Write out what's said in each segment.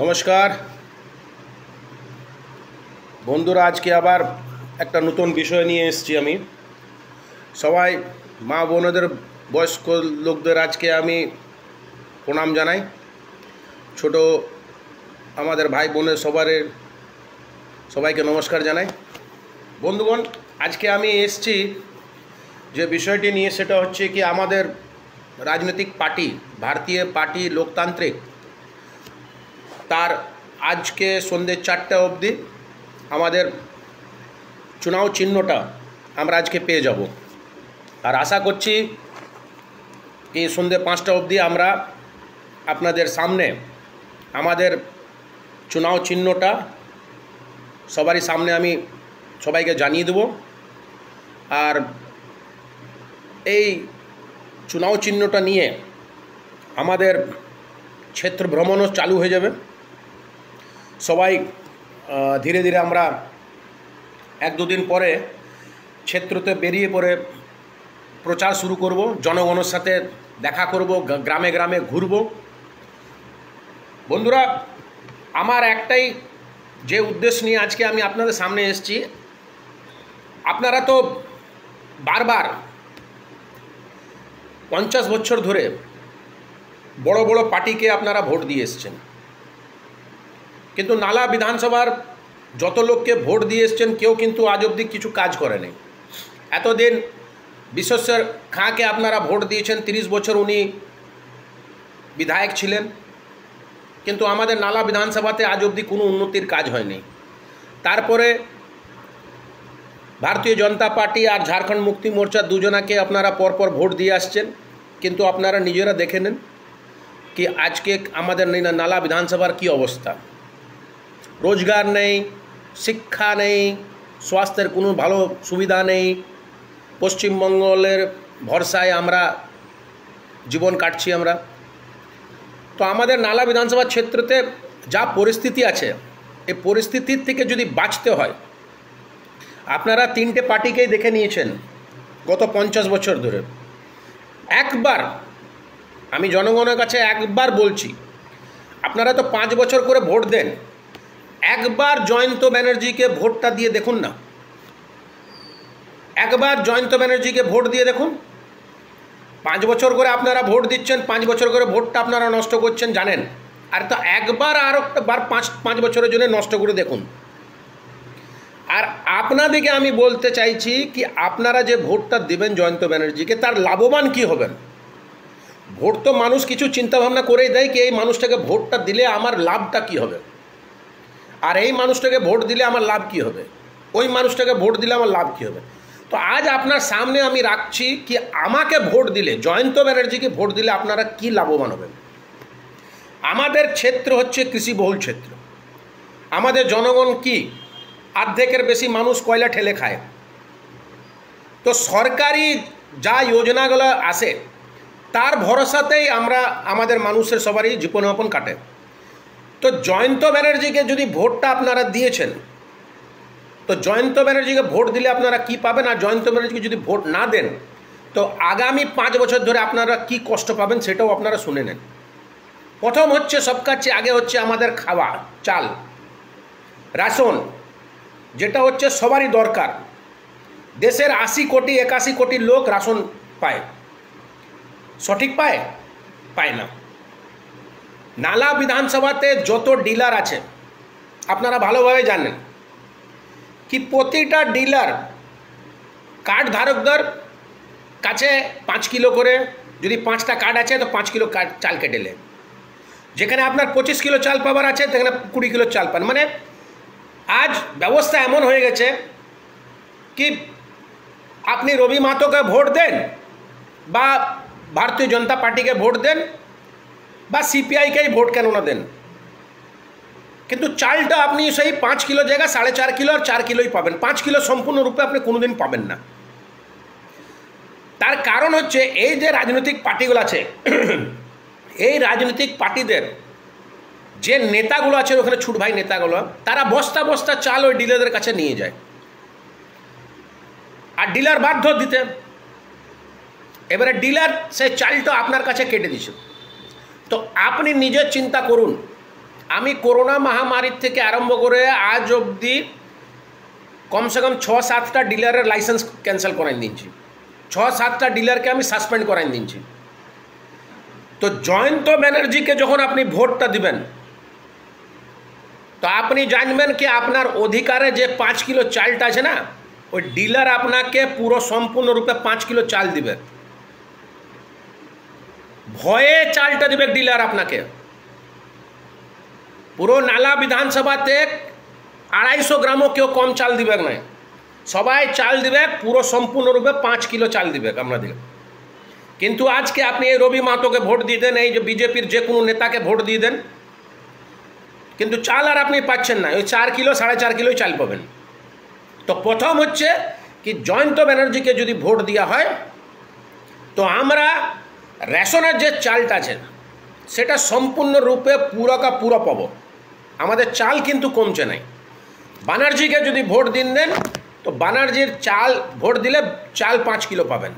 নমস্কার বন্ধুরা, আজকে আবার একটা নতুন বিষয় নিয়ে এসেছি। আমি সবাই মা বোনদের বয়স্ক লোকদের আজকে আমি প্রণাম জানাই। ছোট আমাদের ভাই বোনের সবাইকে নমস্কার জানাই। বন্ধুগণ, আজকে আমি এসেছি যে বিষয়টি নিয়ে, সেটা হচ্ছে কি আমাদের রাজনৈতিক পার্টি, ভারতীয় পার্টি লোকতান্ত্রিক, তার আজকে সন্ধ্যে 4টা অবধি আমাদের চুনাও চিহ্নটা আমরা আজকে পেয়ে যাব। আর আশা করছি কি সন্ধ্যে 5টা অবধি আমরা আপনাদের সামনে আমাদের চুনাও চিহ্নটা সবারই সামনে আমি সবাইকে জানিয়ে দেব। আর এই চুনাও চিহ্নটা নিয়ে আমাদের ক্ষেত্র ভ্রমণও চালু হয়ে যাবে। সবাই ধীরে ধীরে আমরা 1-2 দিন পরে ক্ষেত্রতে বেরিয়ে পড়ে প্রচার শুরু করব, জনগণের সাথে দেখা করব, গ্রামে গ্রামে ঘুরব। বন্ধুরা, আমার একটাই যে উদ্দেশ্য নিয়ে আজকে আমি আপনাদের সামনে এসেছি, আপনারা তো বারবার 50 বছর ধরে বড় বড় পার্টিকে আপনারা ভোট দিয়ে এসছেন, কিন্তু নালা বিধানসভার যত লোককে ভোট দিয়ে এসছেন কেউ কিন্তু আজ অবধি কিছু কাজ করেনি। এতদিন বিশ্বস্বর খাঁকে আপনারা ভোট দিয়েছেন, 30 বছর উনি বিধায়ক ছিলেন, কিন্তু আমাদের নালা বিধানসভাতে আজ অবধি কোনো উন্নতির কাজ হয়নি। তারপরে ভারতীয় জনতা পার্টি আর ঝাড়খণ্ড মুক্তি মোর্চা দুজনাকে আপনারা পরপর ভোট দিয়ে আসছেন, কিন্তু আপনারা নিজেরা দেখে নেন कि আজকে আমাদের নালা বিধানসভার কি অবস্থা। রোজগার নেই, শিক্ষা নেই, স্বাস্থ্যের কোনো ভালো সুবিধা নেই। পশ্চিমবঙ্গের ভরসায় আমরা জীবন কাটছি আমরা। তো আমাদের নালা বিধানসভা ক্ষেত্রতে যা পরিস্থিতি আছে, এই পরিস্থিতির থেকে যদি বাঁচতে হয়, আপনারা 3টে পার্টিকেই দেখে নিয়েছেন গত 50 বছর ধরে। একবার আমি জনগণের কাছে একবার বলছি, আপনারা তো 5 বছর করে ভোট দেন, একবার জয়ন্ত ব্যানার্জিকে ভোটটা দিয়ে দেখুন না। একবার জয়ন্ত ব্যানার্জিকে ভোট দিয়ে দেখুন। 5 বছর করে আপনারা ভোট দিচ্ছেন, 5 বছর করে ভোটটা আপনারা নষ্ট করছেন জানেন। আর তো একবার আর একটা বার 5 বছরের জন্য নষ্ট করে দেখুন। আর আপনাদেরকে আমি বলতে চাইছি কি আপনারা যে ভোটটা দেবেন জয়ন্ত ব্যানার্জিকে, তার লাভবান কি হবেন। ভোট তো মানুষ কিছু চিন্তাভাবনা করেই দেয় কি এই মানুষটাকে ভোটটা দিলে আমার লাভটা কি হবে, আর এই মানুষটাকে ভোট দিলে আমার লাভ কি হবে, ওই মানুষটাকে ভোট দিলে আমার লাভ কি হবে। তো আজ আপনার সামনে আমি রাখছি কি আমাকে ভোট দিলে, জয়ন্ত ব্যানার্জিকে ভোট দিলে আপনারা কি লাভবান হবেন। আমাদের ক্ষেত্র হচ্ছে কৃষিবহুল ক্ষেত্র। আমাদের জনগণ কি অর্ধেকের বেশি মানুষ কয়লা ঠেলে খায়। তো সরকারি যা যোজনাগুলো আসে তার ভরসাতেই আমরা আমাদের মানুষের সবারই জীবনযাপন কাটে। তো জয়ন্ত ব্যানার্জিকে যদি ভোটটা আপনারা দিয়েছেন, তো জয়ন্ত ব্যানার্জিকে ভোট দিলে আপনারা কি পাবেন, আর জয়ন্ত ব্যানার্জিকে যদি ভোট না দেন তো আগামী 5 বছর ধরে আপনারা কি কষ্ট পাবেন সেটাও আপনারা শুনে নেন। প্রথম হচ্ছে, সব কাছে আগে হচ্ছে আমাদের খাওয়া, চাল, রেশন, যেটা হচ্ছে সবারই দরকার। দেশের 80-81 কোটি লোক রেশন পায়, সঠিক পায় না। নালা বিধানসভাতে যত ডিলার আছে আপনারা ভালোভাবে জানেন কি প্রতিটা ডিলার কার্ড ধারকদের কাছে 5 কিলো করে, যদি 5টা কার্ড আছে তো 5 কিলো চাল কেটে নেয়। যেখানে আপনার 25 কিলো চাল পাবার আছে সেখানে 20 কিলো চাল পান। মানে আজ ব্যবস্থা এমন হয়ে গেছে কি আপনি রবি মাহাতোকে ভোট দেন বা ভারতীয় জনতা পার্টিকে ভোট দেন বা সিপিআইকেই ভোট কেন না দেন, কিন্তু চালটা আপনি সেই 5 কিলো জায়গা 4.5 কিলো আর 4 কিলোই পাবেন। 5 কিলো সম্পূর্ণরূপে আপনি কোনোদিন পাবেন না। তার কারণ হচ্ছে এই যে রাজনৈতিক পার্টিগুলো আছে, এই রাজনৈতিক পার্টিদের যে নেতাগুলো আছে ওখানে ছোট ভাই নেতাগুলো, তারা বস্তা বস্তা চাল ওই ডিলারদের কাছে নিয়ে যায়, আর ডিলার বাধ্য দিতে। এবারে ডিলার সেই চালটা আপনার কাছে কেটে দিচ্ছে। তো আপনি নিজে চিন্তা করুন আমি করোনা মহামারীর থেকে আরম্ভ করে আজ অবধি কমসে কম 6-7টা ডিলারের লাইসেন্স ক্যান্সেল করাই দিয়েছি, 6-7টা ডিলারকে আমি সাসপেন্ড করাই দিয়েছি। তো জয়ন্ত ব্যানার্জিকে যখন আপনি ভোটটা দিবেন, তো আপনি জানবেন কি আপনার অধিকারে যে 5 কিলো চালটা আছে না, ওই ডিলার আপনাকে পুরো সম্পূর্ণরূপে 5 কিলো চাল দিবে, ভয়ে চালটা দিবে ডিলার আপনাকে। পুরো নালা বিধানসভাতে 250 গ্রামও কেউ কম চাল দিবে না, সবাই চাল দিবে পুরো সম্পূর্ণরূপে 5 কিলো চাল দিবে আপনাদের। কিন্তু আজকে আপনি এই রবি মাহাতোকে ভোট দিয়ে দেন, এই যে বিজেপির যে কোনো নেতাকে ভোট দিয়ে দেন, কিন্তু চাল আর আপনি পাচ্ছেন না, ওই 4 কিলো 4.5 কিলোই চাল পাবেন। তো প্রথম হচ্ছে কি জয়ন্ত ব্যানার্জিকে যদি ভোট দেওয়া হয়, তো আমরা রেশনের যে চালটা আছে সেটা সম্পূর্ণরূপে পুরোকা পুরো পাবো, আমাদের চাল কিন্তু কমছে নাই। ব্যানার্জিকে যদি ভোট দেন, তো ব্যানার্জির চাল ভোট দিলে চাল 5 কিলো পাবেন।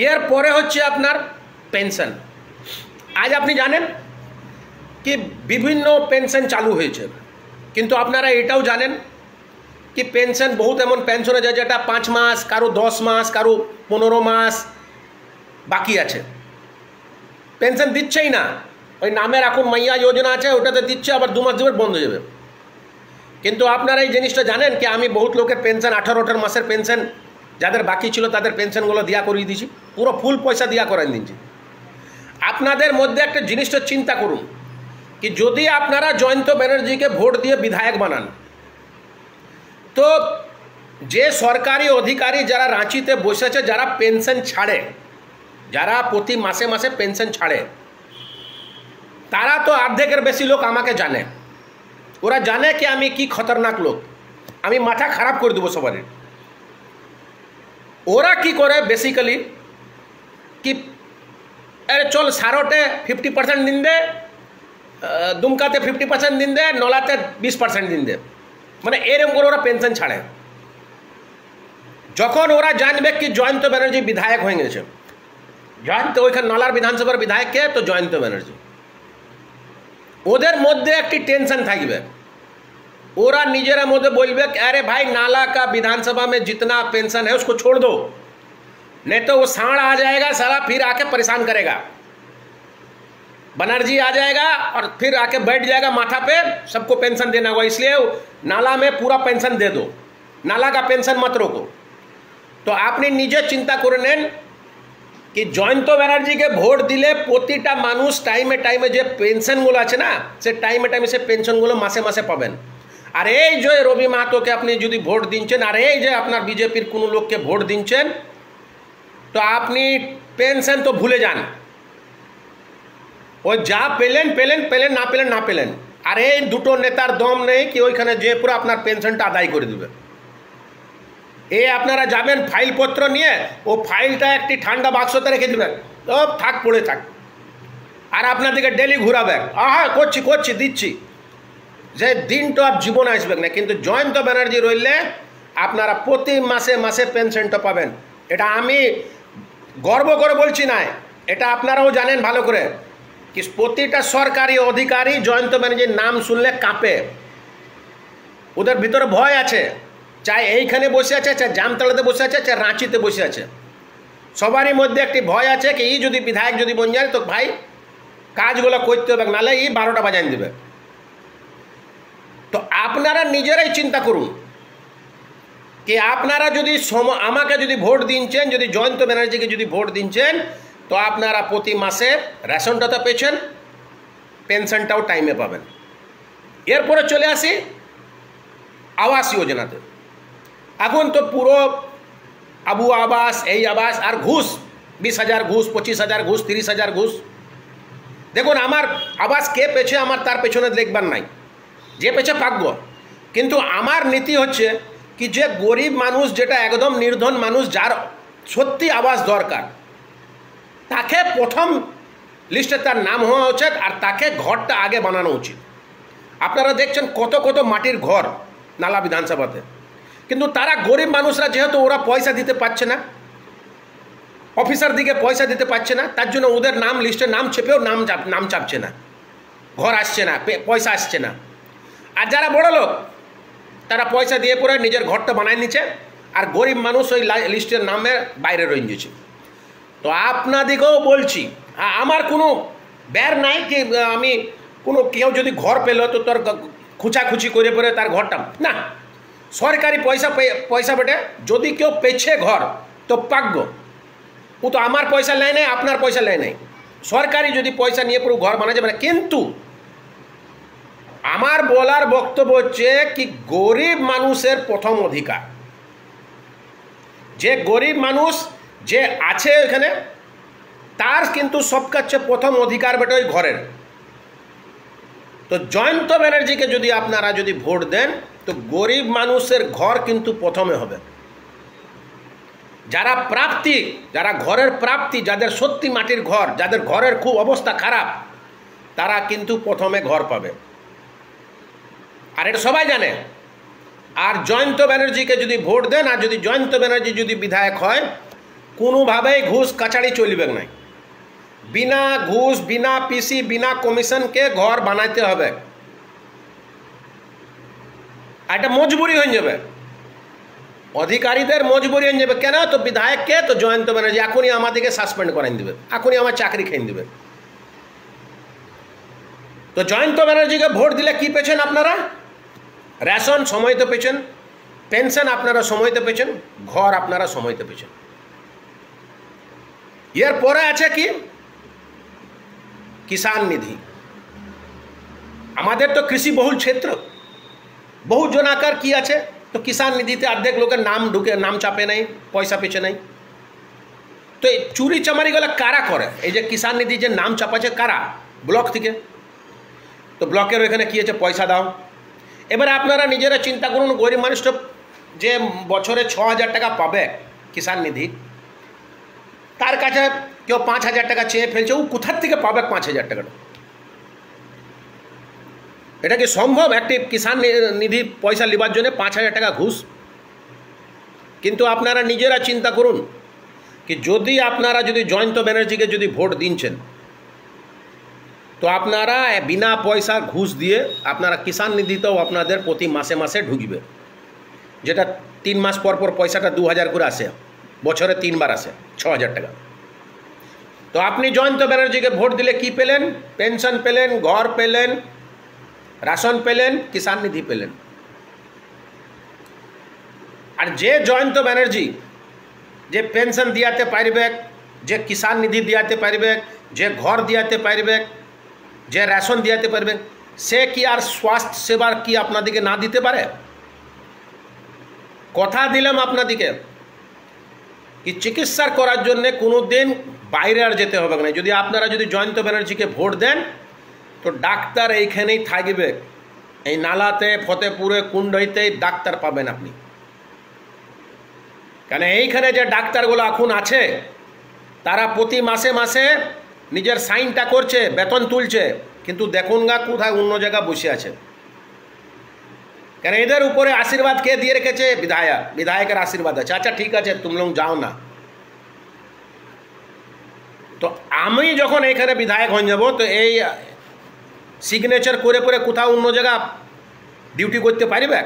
এর পরে হচ্ছে আপনার পেনশন। আজ আপনি জানেন কি বিভিন্ন পেনশন চালু হয়েছে, কিন্তু আপনারা এটাও জানেন কি পেনশন বহুত এমন পেনশন আছে যেটা 5 মাস, কারো 10 মাস, কারো 15 মাস বাকি আছে, পেনশন দিচ্ছেই না। ওই নামের এখন মাইয়া যোজনা আছে, ওটাতে দিচ্ছে, আবার 2 মাস দেবে বন্ধ হয়ে যাবে। কিন্তু আপনারা এই জিনিসটা জানেন কি আমি বহুত লোকের পেনশন 18 মাসের পেনশন যাদের বাকি ছিল তাদের পেনশনগুলো দিয়া করিয়ে দিয়েছি, পুরো ফুল পয়সা দিয়া করাই দিয়েছি। আপনাদের মধ্যে একটা জিনিসটা চিন্তা করুন কি যদি আপনারা জয়ন্ত ব্যানার্জিকে ভোট দিয়ে বিধায়ক বানান, তো যে সরকারি অধিকারী যারা রাঁচিতে বসেছে, যারা পেনশন ছাড়ে, যারা প্রতি মাসে মাসে পেনশন ছাড়ে, তারা তো অর্ধেকের বেশি লোক আমাকে জানে। ওরা জানে কি আমি কি খতরনাক লোক, আমি মাথা খারাপ করে দেবো সবারই। ওরা কি করে বেসিক্যালি কি আরে চল সারোটে 50% দিন দে, দুমকাতে 50% দিন দে, নলাতে 20% দিন দে, মানে এরকম করে ওরা পেনশন ছাড়ে। যখন ওরা জানবে কি জয়ন্ত ব্যানার্জি বিধায়ক হয়ে গেছে, জয়ন্ত ওইখানে নলার বিধানসভার বিধায়ক কে, তো জয়ন্ত ব্যানার্জি, ওদের মধ্যে একটি টেনশন থাকবে। ওরা নিজের মধ্যে বলবে अरे भाई नाला का विधानसभा में जितना पेंशन है उसको छोड़ दो, नहीं तो वो सांड आ जाएगा साला, फिर आके परेशान करेगा। बनर्जी आ जाएगा और फिर आके बैठ जाएगा माथा पे, सबको पेंशन देना होगा, इसलिए नाला में पूरा पेंशन दे दो, नाला का पेंशन मत रोको। तो आपने निजे चिंता कर नेन कि जयন্ত ব্যানার্জিকে ভোট দিলে প্রতিটা মানুষ টাইমে টাইমে যে পেনশনগুলো আছে না, সে টাইমে টাইমে সে পেনশনগুলো মাসে মাসে পাবেন। আর এই যে রবি মাহাতোকে আপনি যদি ভোট দিচ্ছেন, আর এই যে আপনার বিজেপির কোনো লোককে ভোট দিচ্ছেন, তো আপনি পেনশন তো ভুলে যান, ওই যা পেলেন পেলেন পেলেন, না পেলেন না পেলেন। আর এই দুটো নেতার দম নেই কি ওইখানে যে পুরো আপনার পেনশনটা আদায় করে দেবে। এ আপনারা যাবেন ফাইলপত্র নিয়ে, ও ফাইলটা একটি ঠান্ডা বাক্সতে রেখে দেবেন, ও থাক পড়ে থাক, আর আপনাদেরকে ডেলি ঘুরাবে, আহা করছি করছি দিচ্ছি, যে দিনটা আর জীবন আসবে না। কিন্তু জয়ন্ত ব্যানার্জি রইলে আপনারা প্রতি মাসে মাসে পেনশনটা পাবেন। এটা আমি গর্ব করে বলছি না, এটা আপনারাও জানেন ভালো করে কি প্রতিটা সরকারি অধিকারী জয়ন্ত ব্যানার্জির নাম শুনলে কাঁপে, ওদের ভিতরে ভয় আছে, চাই এইখানে বসে আছে, চাই জামতলাতে বসে আছে, চাই রাঁচিতে বসে আছে, সবারই মধ্যে একটি ভয় আছে কি এই যদি বিধায়ক যদি বন যায় তো ভাই কাজগুলো করতে হবে, নাহলে এই 12টা বাজান দেবে। তো আপনারা নিজেরাই চিন্তা করুন কি আপনারা যদি আমাকে যদি ভোট দিচ্ছেন, যদি জয়ন্ত ব্যানার্জিকে যদি ভোট দিচ্ছেন, তো আপনারা প্রতি মাসে রেশনটা তো পেয়েছেন, পেনশনটাও টাইমে পাবেন। এরপরে চলে আসি আবাস যোজনাতে। এখন তো পুরো আবু আবাস, এই আবাস, আর ঘুষ 20,000 ঘুষ, 25,000 ঘুষ, 30,000 ঘুষ। দেখুন আমার আবাস কে পেয়েছে, আমার তার পেছনে দেখবার নাই, যে পেয়েছে পাকব। কিন্তু আমার নীতি হচ্ছে কি যে গরিব মানুষ, যেটা একদম নির্ধন মানুষ, যার সত্যি আবাস দরকার, তাকে প্রথম লিস্টে তার নাম হওয়া উচিত, আর তাকে ঘরটা আগে বানানো উচিত। আপনারা দেখছেন কত কত মাটির ঘর নালা বিধানসভাতে, কিন্তু তারা গরিব মানুষরা যেহেতু ওরা পয়সা দিতে পারছে না, অফিসার দিকে পয়সা দিতে পারছে না, তার জন্য ওদের নাম লিস্টে নাম চেপেও নাম চাপছে না। ঘর আসছে না, পয়সা আসছে না। আর যারা বড় লোক তারা পয়সা দিয়ে পরে নিজের ঘরটা বানায় নিচ্ছে, আর গরিব মানুষ ওই লিস্টের নামে বাইরে রয়ে গেছে। তো আপনাদিকেও বলছি, আমার কোনো ব্যার নাই কি আমি কোনো কেউ যদি ঘর পেল তো তোর খুচাখুচি করে পরে তার ঘরটা না, সরকারি পয়সা বেটে যদি কেউ পেছে ঘর তো পাকব, ও তো আমার পয়সা নেয় নাই, আপনার পয়সা নেয় নাই, সরকারি যদি পয়সা নিয়ে পুরো ঘর বানা যাবে না। কিন্তু আমার বলার বক্তব্য হচ্ছে কি গরিব মানুষের প্রথম অধিকার, যে গরিব মানুষ যে আছে ওখানে তার কিন্তু সবকাছে প্রথম অধিকার বেটা ওই ঘরের। তো জয়ন্ত ব্যানার্জিকে যদি আপনারা যদি ভোট দেন তো গরিব মানুষের ঘর কিন্তু প্রথমে হবে। যারা প্রাপ্তি, যারা ঘরের প্রাপ্তি, যাদের সত্যি মাটির ঘর, যাদের ঘরের খুব অবস্থা খারাপ, তারা কিন্তু প্রথমে ঘর পাবে, আর এটা সবাই জানে। আর জয়ন্ত ব্যানার্জিকে যদি ভোট দেন, আর যদি জয়ন্ত ব্যানার্জি যদি বিধায়ক হয়, কোনোভাবেই ঘুষ কাছাড়ি চলবে না। বিনা ঘুষ, বিনা পিসি, বিনা কমিশনকে ঘর বানাইতে হবে, এটা মজবুরি হয়ে যাবে, অধিকারীদের মজবুরি হয়ে যাবে। কেন? তো বিধায়ককে তো জয়ন্ত ব্যানার্জি এখনই আমাদেরকে সাসপেন্ড করাই দেবে, এখনই আমার চাকরি খেয়ে দেবে। তো জয়ন্ত ব্যানার্জিকে ভোট দিলে কি পেয়েছেন আপনারা? রেশন সময়তে পেয়েছেন, পেনশন আপনারা সময়তে পেয়েছেন, ঘর আপনারা সময়তে পেয়েছেন। এর পরে আছে কি? কিষাণ নিধি। আমাদের তো কৃষি বহুল ক্ষেত্র, বহু জনাকার কি আছে, তো কিষাণ নিধিতে অর্ধেক লোকের নাম ঢুকে, নাম চাপে নাই, পয়সা পেছে নাই। তো এই চুরি চামারিগুলো কারা করে? এই যে কিষাণ নিধি যে নাম চাপাচ্ছে কারা? ব্লক থেকে। তো ব্লকের ওইখানে কি আছে, পয়সা দাও। এবারে আপনারা নিজেরা চিন্তা করুন, গরিব মানুষটা যে বছরে 6,000 টাকা পাবে কিষাণ নিধি, তার কাছে কেউ 5,000 টাকা চেয়ে ফেলছে, ও কোথার থেকে পাবে 5,000 টাকাটা? এটা কি সম্ভব? একটি কিষাণ নিধি পয়সা নেবার জন্য 5,000 টাকা ঘুষ? কিন্তু আপনারা নিজেরা চিন্তা করুন কি যদি আপনারা যদি জয়ন্ত ব্যানার্জিকে যদি ভোট দিচ্ছেন, তো আপনারা বিনা পয়সা ঘুষ দিয়ে আপনারা কিষাণ নিধিতেও আপনাদের প্রতি মাসে মাসে ঢুকবে, যেটা 3 মাস পর পর পয়সাটা 2,000 করে আসে, বছরে 3 বার আসে 6,000 টাকা। তো আপনি জয়ন্ত ব্যানার্জিকে ভোট দিলে কি পেলেন? পেনশন পেলেন, ঘর পেলেন, রাশন পেলেন, কিষাণ নিধি পেলেন। আর যে জয়ন্ত ব্যানার্জি যে পেনশন দিয়াতে পারবে, যে কিষাণ নিধি দিয়াতে পারবে, যে ঘর দিয়াতে পারবে, যে রেশন দিয়াতে পারবে, সে কি আর স্বাস্থ্য সেবার কি আপনাদেরকে না দিতে পারে? কথা দিলাম আপনাদেরকে কি চিকিৎসা করার জন্য কোনো দিন বাইরে আর যেতে হবে না। যদি আপনারা যদি জয়ন্ত ব্যানার্জিকে ভোট দেন তো ডাক্তার এইখানেই থাকবে, এই নালাতে, ফতেপুরে, কুণ্ডইতেই ডাক্তার পাবেন আপনি। কেন এইখানে যে ডাক্তারগুলো এখন আছে তারা প্রতি মাসে মাসে নিজের সাইনটা করছে, বেতন তুলছে, কিন্তু দেখুন গা কোথায় অন্য জায়গা বসে আছে। কেন এদের উপরে আশীর্বাদ কে দিয়ে রেখেছে? বিধায়ক, বিধায়কের আশীর্বাদ আছে। আচ্ছা ঠিক আছে, তুমি লোক যাও না। তো আমি যখন এখানে বিধায়ক হয়ে যাব তো এই সিগনেচার করে পরে কোথাও অন্য জায়গা ডিউটি করতে পারবে,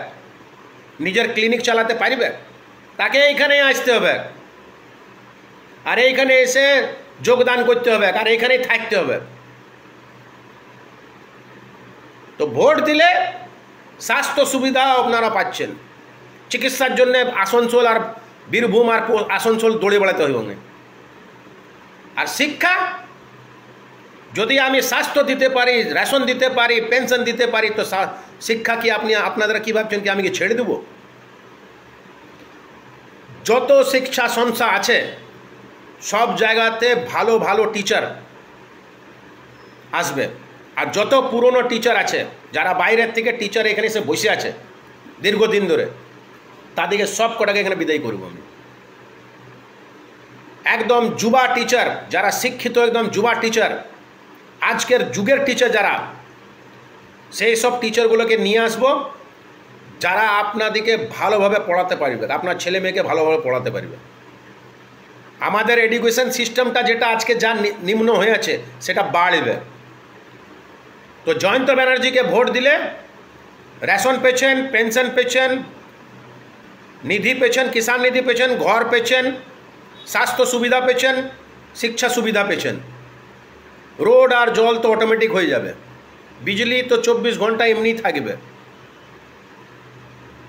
নিজের ক্লিনিক চালাতে পারবে? তাকে এইখানে আসতে হবে, আর এইখানে এসে যোগদান করতে হবে, আর এইখানেই থাকতে হবে। তো ভোট দিলে স্বাস্থ্য সুবিধা আপনারা পাচ্ছেন, চিকিৎসার জন্য আসানসোল আর বীরভূম আর আসানসোল দৌড়ে বেড়াতে হইব না। আর শিক্ষা, যদি আমি স্বাস্থ্য দিতে পারি, রেশন দিতে পারি, পেনশন দিতে পারি, তো শিক্ষা কি আপনারা কি ভাবছেন কি আমি কি ছেড়ে দেব? যত শিক্ষা সংস্থা আছে সব জায়গাতে ভালো ভালো টিচার আসবে, আর যত পুরনো টিচার আছে, যারা বাইরের থেকে টিচার এখানে এসে বসে আছে দীর্ঘদিন ধরে, তাদেরকে সব কটাকে এখানে বিদায় করব আমি। একদম যুবা টিচার, যারা শিক্ষিত, একদম যুবা টিচার, আজকের যুগের টিচার যারা, সেই সব টিচারগুলোকে নিয়ে আসবো, যারা আপনাদেরকে ভালোভাবে পড়াতে পারবে, আপনার ছেলে মেয়েকে ভালোভাবে পড়াতে পারবে। আমাদের এডুকেশন সিস্টেমটা যেটা আজকে যা নিম্ন হয়ে আছে সেটা বাড়বে। তো জয়ন্ত ব্যানার্জিকে ভোট দিলে রেশন পেয়েছেন, পেনশন পেয়েছেন, নিধি পেয়েছেন, কিষাণ নিধি পেয়েছেন, ঘর পেয়েছেন, স্বাস্থ্য সুবিধা পেয়েছেন, শিক্ষা সুবিধা পেয়েছেন। রোড আর জল তো অটোমেটিক হয়ে যাবে, বিজলি তো 24 ঘন্টা এমনি থাকবে।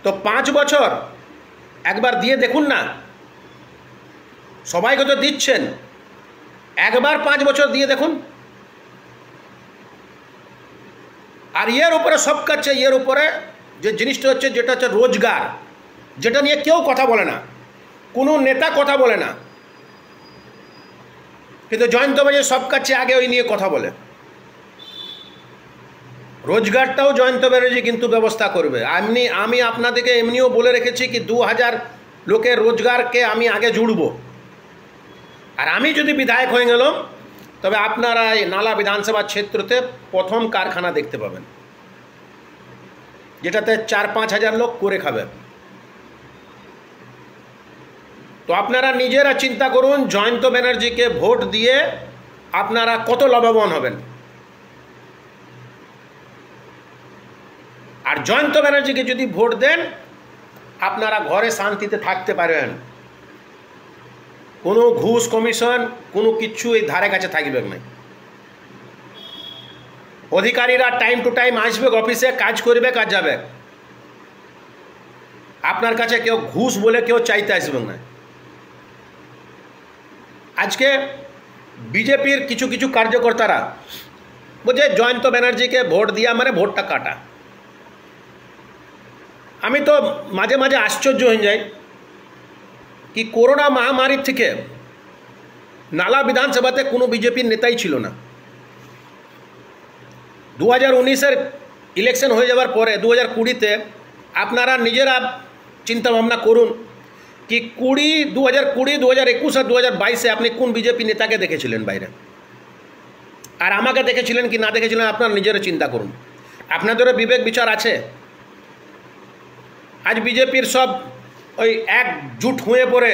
তো 5 বছর একবার দিয়ে দেখুন না, সবাইকে তো দিচ্ছেন, একবার 5 বছর দিয়ে দেখুন। আর এর উপরে সব কাছে, এর উপরে যে জিনিসটা হচ্ছে, যেটা হচ্ছে রোজগার, যেটা নিয়ে কেউ কথা বলে না, কোনো নেতা কথা বলে না, কিন্তু জয়ন্ত ব্যানার্জি সব কাছে আগে ওই নিয়ে কথা বলে। রোজগারটাও জয়ন্ত ব্যানার্জি কিন্তু ব্যবস্থা করবে। আমি আপনাদেরকে এমনিও বলে রেখেছি কি 2000 লোকের রোজগারকে আমি আগে জুড়ব। আর আমি যদি বিধায়ক হয়ে গেলাম, তবে আপনারা এই নালা বিধানসভা ক্ষেত্রতে প্রথম কারখানা দেখতে পাবেন, যেটাতে 4-5 হাজার লোক করে খাবে। তো আপনারা নিজেরা চিন্তা করুন, জয়ন্ত ব্যানার্জিকে ভোট দিয়ে আপনারা কত লাভবান হবেন। আর জয়ন্ত ব্যানার্জিকে যদি ভোট দেন, আপনারা ঘরে শান্তিতে থাকতে পারবেন, কোনো ঘুষ কমিশন কোনো কিচ্ছু এই ধারে কাছে থাকবে না। অধিকারীরা টাইম টু টাইম আসবে, অফিসে কাজ করবে, কাজ যাবে। আপনার কাছে কেউ ঘুষ বলে কেউ চাইতে আসবে না। আজকে বিজেপির কিছু কিছু কার্যকর্তারা বলছে জয়ন্ত ব্যানার্জিকে ভোট দিয়া মানে ভোটটা কাটা। আমি তো মাঝে মাঝে আশ্চর্য হয়ে যাই কি করোনা মহামারীর থেকে নালা বিধানসভাতে কোনো বিজেপির নেতাই ছিল না। 2019-এর ইলেকশন হয়ে যাওয়ার পরে 2020-তে আপনারা নিজেরা চিন্তা ভাবনা করুন কি 2020, 2021 আর 2022-এ আপনি কোন বিজেপি নেতাকে দেখেছিলেন বাইরে, আর আমাকে দেখেছিলেন কি না দেখেছিলেন আপনারা নিজেরা চিন্তা করুন। আপনাদেরও বিবেক বিচার আছে। আজ বিজেপির সব ওই একজুট হয়ে পড়ে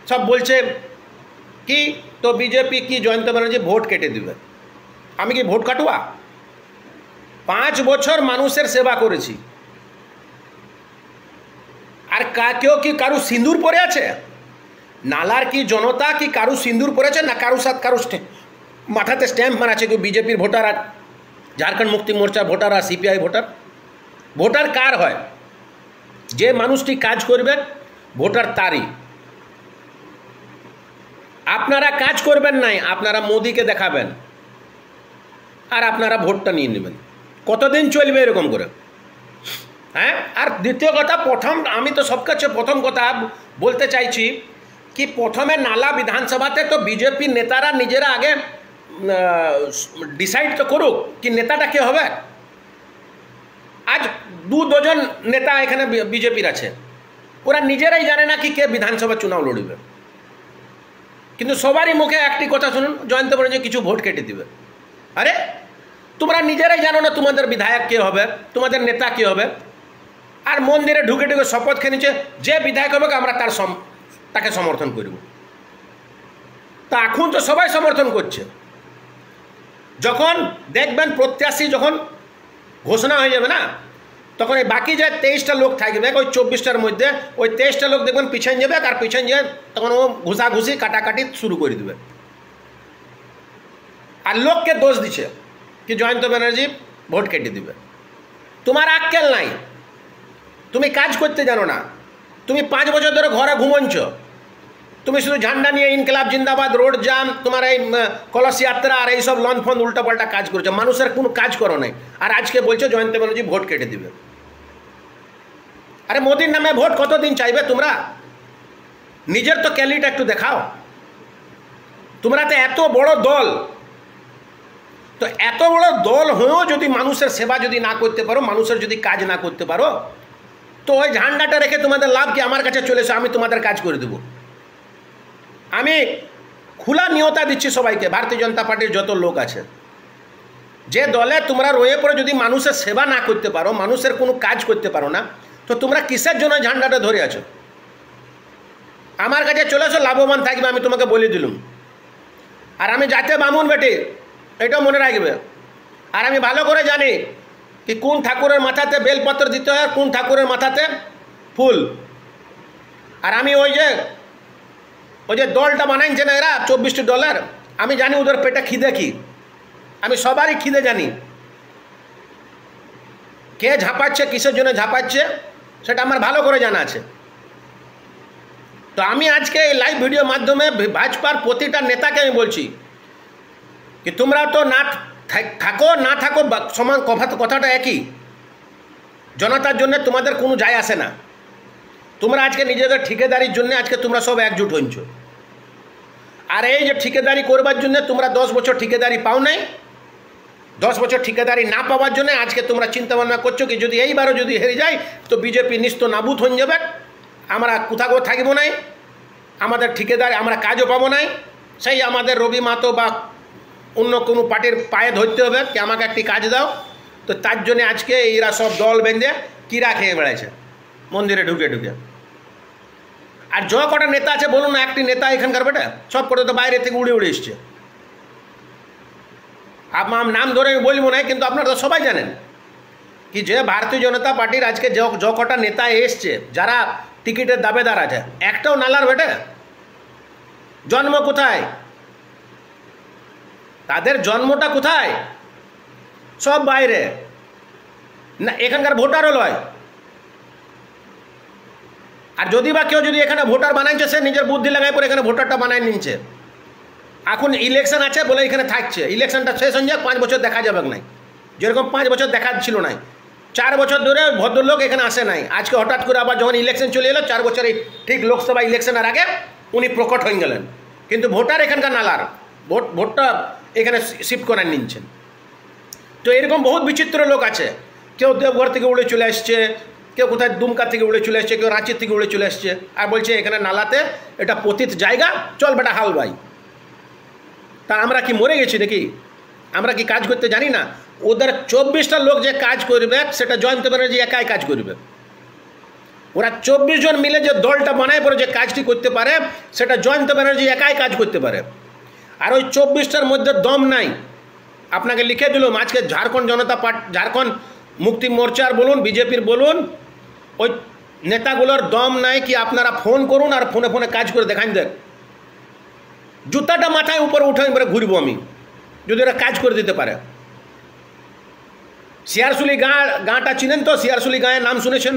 সব বলছে কি তো বিজেপি কি জয়ন্ত ব্যানার্জি ভোট কেটে দিবে। আমি কি ভোট কাটুয়া? 5 বছর মানুষের সেবা করেছি, আর কেউ কি কারু সিঁদুর পরে আছে? নালার কি জনতা কি কারু সিঁদুর পরেছে না কারু সাথে কারু মাথাতে স্ট্যাম্প মারা আছে? কেউ বিজেপির ভোটার আর ঝাড়খণ্ড মুক্তি মোর্চার ভোটার আর সিপিআই ভোটার? ভোটার কার হয়? যে মানুষটি কাজ করবে ভোটার তারই। আপনারা কাজ করবেন নাই, আপনারা মোদিকে দেখাবেন আর আপনারা ভোটটা নিয়ে নেবেন। কতদিন চলবে এরকম করে? হ্যাঁ। আর দ্বিতীয় কথা, আমি তো সব কাছে প্রথম কথা বলতে চাইছি কি প্রথমে নালা বিধানসভাতে তো বিজেপি নেতারা নিজেরা আগে ডিসাইড তো করুক কি নেতাটা কে হবে। আজ 2 ডজন নেতা এখানে বিজেপির আছে, ওরা নিজেরাই জানে না কি কে বিধানসভা চুনাव লড়বে, কিন্তু সবারই মুখে একটি কথা শুনুন, জয়ন্ত ব্যানার্জি কিছু ভোট কেটে দিবে। আরে তোমরা নিজেরাই জানো না তোমাদের বিধায়ক কে হবে, তোমাদের নেতা কে হবে। আর মন্দিরে ঢুকে ঢুকে শপথ খেয়ে নিচ্ছে যে বিধায়ক হবে আমরা তাকে সমর্থন করব। তা এখন তো সবাই সমর্থন করছে। যখন দেখবেন প্রত্যাশী যখন ঘোষণা হয়ে যাবে না, তখন এই বাকি যে 23টা লোক থাকবে ওই 24টার মধ্যে ওই 23টা লোক দেখবেন পিছন যাবে, আর পিছন যেয়ে তখন ও ঘুষাঘুষি কাটাকাটি শুরু করে দেবে। আর লোককে দোষ দিচ্ছে কি জয়ন্ত ব্যানার্জি ভোট কেটে দিবে। তোমার আক্কেল নাই, তুমি কাজ করতে জানো না, তুমি 5 বছর ধরে ঘরে ঘুমোচ্ছ, তুমি শুধু ঝান্ডা নিয়ে ইনকলাব জিন্দাবাদ, রোড জাম, তোমার এই কলস যাত্রা আর এইসব লন ফন উল্টাপাল্টা কাজ করছো, মানুষের কোনো কাজ করো নাই। আর আজকে বলছো জয়ন্ত ব্যানার্জি ভোট কেটে দিবে। আরে মোদির নামে ভোট কতদিন চাইবে তোমরা? নিজের তো ক্যালিটা একটু দেখাও। তোমরা তো এত বড় দল, তো এত বড় দল হয়েও যদি মানুষের সেবা যদি না করতে পারো, মানুষের যদি কাজ না করতে পারো, তো ওই ঝান্ডাটা রেখে তোমাদের লাভ কি? আমার কাছে চলে এসো, আমি তোমাদের কাজ করে দেবো। আমি খোলা নিয়তা দিচ্ছি সবাইকে, ভারতীয় জনতা পার্টির যত লোক আছে, যে দলে তোমরা রয়ে পড়ে যদি মানুষের সেবা না করতে পারো, মানুষের কোনো কাজ করতে পারো না, তো তোমরা কিসের জন্য ঝান্ডাটা ধরে আছো? আমার কাছে চলে এসো, লাভবান থাকবে, আমি তোমাকে বলে দিলুম। আর আমি যাতে বামুন বেটে এটাও মনে রাখবে আর আমি ভালো করে জানি কি কোন ঠাকুরের মাথাতে বেলপত্র দিতে হয় আর কোন ঠাকুরের মাথাতে ফুল। আর আমি ওই যে দলটা বানাইছে না এরা $24, আমি জানি ওদের পেটে খিদে কি, আমি সবারই খিদে জানি। কে ঝাঁপাচ্ছে, কিসের জন্য ঝাঁপাচ্ছে সেটা আমার ভালো করে জানা আছে। তো আমি আজকে এই লাইভ ভিডিওর মাধ্যমে ভাজপার প্রতিটা নেতাকে আমি বলছি কি তোমরা তো না থাকো না থাকো সমান কথাটা একই, জনতার জন্য তোমাদের কোনো যায় আসে না। তোমরা আজকে নিজেদের ঠিকাদারির জন্য আজকে তোমরা সব একজুট হইছ। আর এই যে ঠিকাদারি করবার জন্য তোমরা 10 বছর ঠিকাদারি পাও নাই, 10 বছর ঠিকাদারি না পাওয়ার জন্য আজকে তোমরা চিন্তা ভাবনা করছো কি যদি এইবারও যদি হেরে যায় তো বিজেপি নিস্ত নাবুদ হয়ে যাবে, আমরা কোথাও থাকবো নাই, আমাদের ঠিকাদারি আমরা কাজও পাবো নাই, সেই আমাদের রবি মাহাতো বা অন্য কোনো পার্টির পায়ে ধরতে হবে কি আমাকে একটি কাজ দাও। তো তার জন্য আজকে এরা সব দল বেঁধে কিরা খেয়ে বেড়াইছে মন্দিরে ঢুকে ঢুকে। আর য কটা নেতা আছে বলুন না, একটি নেতা এখানকার বেটা, সব কটা তো বাইরে থেকে উড়ে উড়ে এসছে। আমার নাম ধরে আমি বলবো না, কিন্তু আপনারা তো সবাই জানেন কি যে ভারতীয় জনতা পার্টির আজকে য কটা নেতা এসছে যারা টিকিটের দাবেদার আছে, একটাও নালার বেটে। জন্ম কোথায়, তাদের জন্মটা কোথায়? সব বাইরে না, এখানকার ভোটারও লয়। আর যদি বা কেউ যদি এখানে ভোটার বানাইছে সে নিজের বুদ্ধি লাগাই পরে এখানে ভোটারটা বানাই নিচ্ছে। এখন ইলেকশন আছে বলে এখানে থাকছে, ইলেকশনটা শেষ হয়ে যাক 5 বছর দেখা যাবে নাই, যেরকম 5 বছর দেখা ছিল নাই। 4 বছর ধরে ভদ্রলোক এখানে আসে নাই, আজকে হঠাৎ করে আবার যখন ইলেকশন চলে এলো 4 বছরে ঠিক লোকসভা ইলেকশনের আগে উনি প্রকট হয়ে গেলেন। কিন্তু ভোটার এখানকার নালার ভোটটা এখানে শিফট করে নিচ্ছেন। তো এরকম বহুত বিচিত্র লোক আছে, কেউ দেবঘর থেকে উড়ে চলে আসছে, কেউ কোথায় দুমকা থেকে উড়ে চলে আসছে, কেউ রাঁচির থেকে উড়ে চলে আসছে, আর বলছে এখানে নালাতে এটা পতিত জায়গা, চল বেটা হাল ভাই। তা আমরা কি মরে গেছি নাকি? আমরা কি কাজ করতে জানি না? ওদের 24টা লোক যে কাজ করবে সেটা জয়ন্ত ব্যানার্জি একাই কাজ করবে। ওরা 24 জন মিলে যে দলটা বানায় পরে যে কাজটি করতে পারে সেটা জয়ন্ত ব্যানার্জি একাই কাজ করতে পারে। আর ওই 24টার মধ্যে দম নাই। আপনাকে লিখে দিলাম আজকে ঝাড়খণ্ড জনতা পার্টি, ঝাড়খণ্ড মুক্তি মোর্চার বলুন, বিজেপির বলুন, ওই নেতাগুলোর দম নাই কি আপনারা ফোন করুন আর ফোনে ফোনে কাজ করে দেখান দেখ, জুতাটা মাথায় উপরে উঠে এবারে ঘুরবো আমি যদি ওরা কাজ করে দিতে পারে। শিয়ারশুলি গাঁটা চিনেন তো? শিয়ারশুলি গাঁয়ের নাম শুনেছেন?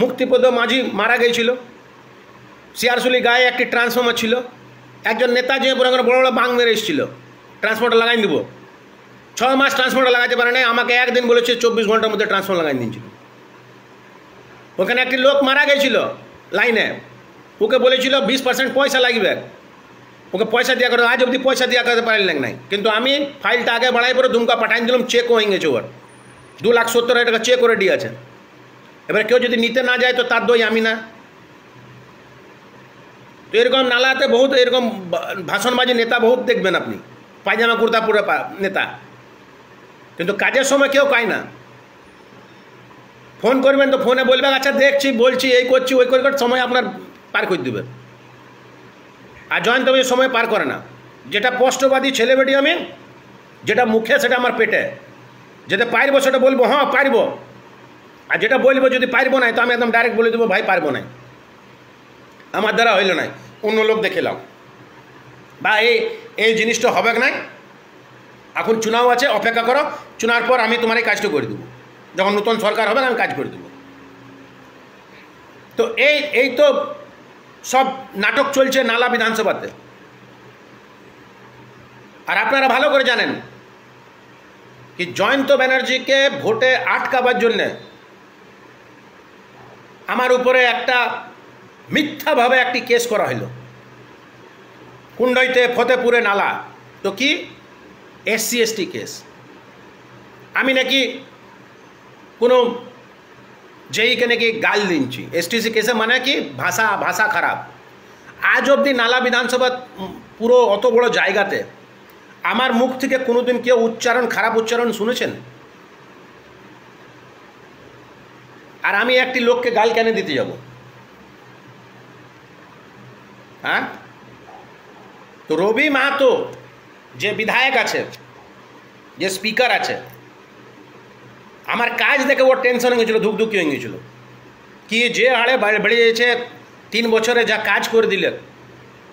মুক্তিপদ মাঝি মারা গিয়েছিল। শিয়ারশুলি গায়ে একটি ট্রান্সফর্মার ছিল, একজন নেতা যে বড় বড় বাং মেরে এসেছিল ট্রান্সফর্মার লাগাই দেবো, 6 মাস ট্রান্সফর্মার লাগাতে পারে নাই, আমাকে একদিন বলেছে 24 ঘন্টার মধ্যে ট্রান্সফর্মার লাগাই দিয়েছিল। ওখানে একটি লোক মারা গেছিল লাইনে, ওকে বলেছিল 20% পয়সা লাগবে, ওকে পয়সা দেওয়া করে, আজ অবধি পয়সা দেওয়া করতে পারলেন নাই। কিন্তু আমি ফাইলটা আগে বাড়াই পরে দুমকা পাঠাই দিলাম, চেক হয়ে গেছে, ওর 2,70,000 টাকা চেক করে দিয়েছে। এবার কেউ যদি নিতে না যায় তো তার দই আমি না। তো এরকম নালাতে বহুত এরকম ভাষণবাজি নেতা বহুত দেখবেন আপনি, পায়জামা কুর্তা পরে নেতা, কিন্তু কাজের সময় কেউ পায় না। ফোন করবেন তো ফোনে বলবেন আচ্ছা দেখছি বলছি এই করছি ওই করে সময় আপনার পার করে দেবেন। আর জয়ন্ত সময় পার করে না। যেটা স্পষ্টবাদী ছেলেবেটি আমি, যেটা মুখে সেটা আমার পেটে, যেটা পারবো সেটা বলবো হ্যাঁ পারবো, আর যেটা বলবো যদি পারবো না তো আমি একদম ডাইরেক্ট বলে দেবো ভাই পারবো না, আমার দ্বারা হইল নাই, অন্য লোক দেখিলাম, বা এই জিনিসটা হবে নাই। এখন চুনাও আছে, অপেক্ষা করো, চুনার পর আমি তোমার এই কাজটা করে দেবো, যখন নতুন সরকার হবে আমি কাজ করে দেবো। তো এই তো সব নাটক চলছে নালা বিধানসভাতে। আর আপনারা ভালো করে জানেন কি জয়ন্ত ব্যানার্জিকে ভোটে আটকাবার জন্যে আমার উপরে একটা মিথ্যাভাবে একটি কেস করা হলো, কুণ্ডইতে ফতেপুরে নালা। তো কি SC/ST কেস, আমি নাকি কোনো যেইকে নাকি গাল দিচ্ছি। STC কেসে মানে কি ভাষা খারাপ। আজ অবধি নালা বিধানসভা পুরো অত বড় জায়গাতে আমার মুখ থেকে কোনোদিন কেউ খারাপ উচ্চারণ শুনেছেন? আর আমি একটি লোককে গাল কেন দিতে যাব? হ্যাঁ, তো রবি মাহাতো যে বিধায়ক আছে, যে স্পিকার আছে, আমার কাজ দেখে ওর টেনশন হয়ে গেছিলো, ধুকধুকি হয়ে গেছিল কি যে হারে বেড়ে যাচ্ছে। 3 বছরে যা কাজ করে দিলে,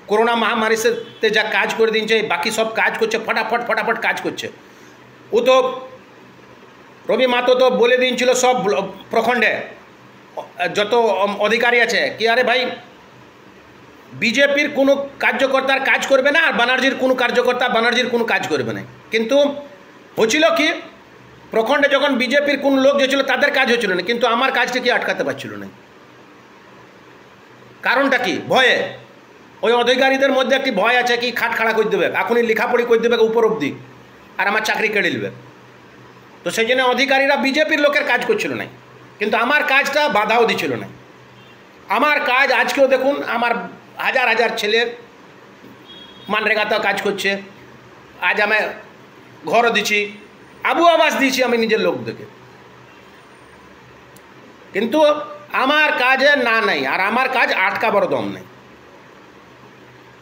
করোনা মহামারীতে যা কাজ করে দিয়েছে, বাকি সব কাজ করছে, ফটাফট ফটাফট কাজ করছে। ও তো রবি মাহাতো তো বলে দিয়েছিল সব প্রখণ্ডে যত অধিকারী আছে কি আরে ভাই বিজেপির কোনো কার্যকর্তার কাজ করবে না, আর ব্যানার্জির কোনো কার্যকর্তা ব্যানার্জির কোনো কাজ করবে না। কিন্তু হচ্ছিল কি, প্রখণ্ডে যখন বিজেপির কোন লোক যেছিল তাদের কাজ হচ্ছিল না, কিন্তু আমার কাজটা কি আটকাতে পারছিল না। কারণটা কি? ভয়ে। ওই অধিকারীদের মধ্যে একটি ভয় আছে কি খাট খাড়া করে দেবে, এখনই লেখাপড়ি করে দেবে উপর অবধি, আর আমার চাকরি কেড়ে নেবে। তো সেই জন্য অধিকারীরা বিজেপির লোকের কাজ করছিল না, কিন্তু আমার কাজটা বাধাও দিচ্ছিল না। আমার কাজ আজকেও দেখুন, আমার হাজার হাজার ছেলে মানরেগাতেও কাজ করছে, আজ আমি ঘরও দিচ্ছি, আবু আবাস দিয়েছি আমি নিজের লোকদেরকে, কিন্তু আমার কাজে না নাই, আর আমার কাজ আটকাবার দম নেই।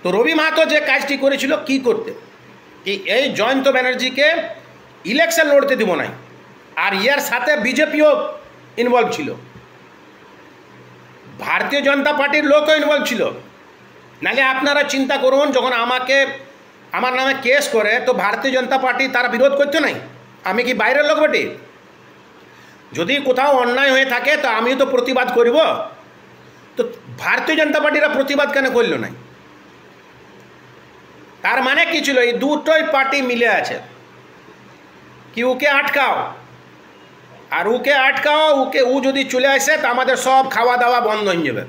তো রবি মাহাতো যে কাজটি করেছিল কি করতে, এই জয়ন্ত ব্যানার্জিকে ইলেকশন লড়তে দিব নাই, আর এর সাথে বিজেপিও ইনভলভ ছিল, ভারতীয় জনতা পার্টির লোকও ইনভলভ ছিল। নাহলে আপনারা চিন্তা করুন, যখন আমার নামে কেস করে তো ভারতীয় জনতা পার্টি তারা বিরোধ করতো নাই? আমি কি বাইরের লোক বটে? যদি কোথাও অন্যায় হয়ে থাকে তো আমিও তো প্রতিবাদ করব। তো ভারতীয় জনতা পার্টিরা প্রতিবাদ কেন করল না? তার মানে কি ছিল, এই দুটোই পার্টি মিলে আছে কি ওকে আটকাও, আর ওকে আটকাও, ও যদি চলে আসে তো আমাদের সব খাওয়া দাওয়া বন্ধ হয়ে যাবে।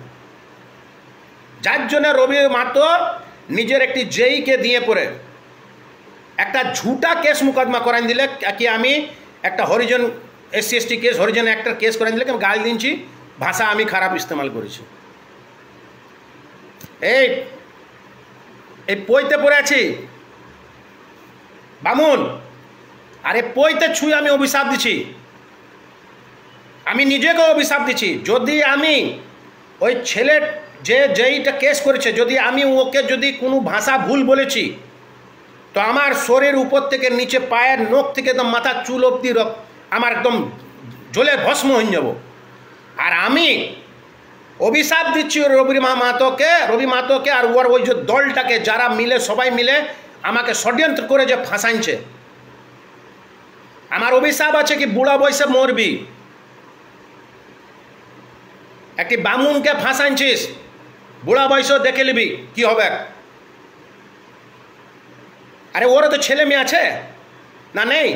যার জন্য রবি মাহাতো নিজের একটি জেইকে দিয়ে পড়ে একটা ঝুটা কেস মোকদ্দমা করাই দিলে কি আমি একটা Harijan SC ST case, Harijan একটা কেস করাই দিলে আমি গাল দিচ্ছি, ভাষা আমি খারাপ ইস্তেমাল করেছি। এই পইতে পড়ে আছি বামুন, আরে পইতে ছুঁয়ে আমি অভিশাপ দিচ্ছি, আমি নিজেকেও অভিশাপ দিচ্ছি। যদি আমি ওই ছেলে যেইটা কেস করেছে, যদি আমি ওকে যদি কোনো ভাষা ভুল বলেছি তো আমার শরীর উপর থেকে নিচে পায়ের নখ থেকে একদম মাথার চুল অব্দি আমার একদম জ্বলে ভস্ম হয়ে যাব। আর আমি অভিশাপ দিচ্ছি রবি মাহাতোকে আর ওর ওই যে দলটাকে, যারা মিলে সবাই মিলে আমাকে ষড়যন্ত্র করে যে ফাঁসাইছে। আমার অভিশাপ আছে কি বুড়া বয়সে মরবি। একটি বামুনকে ফাঁসাইছিস, বুড়া বয়সেও দেখে নিবি কি হবে। আরে ওরা তো ছেলে মেয়ে আছে না? নেই?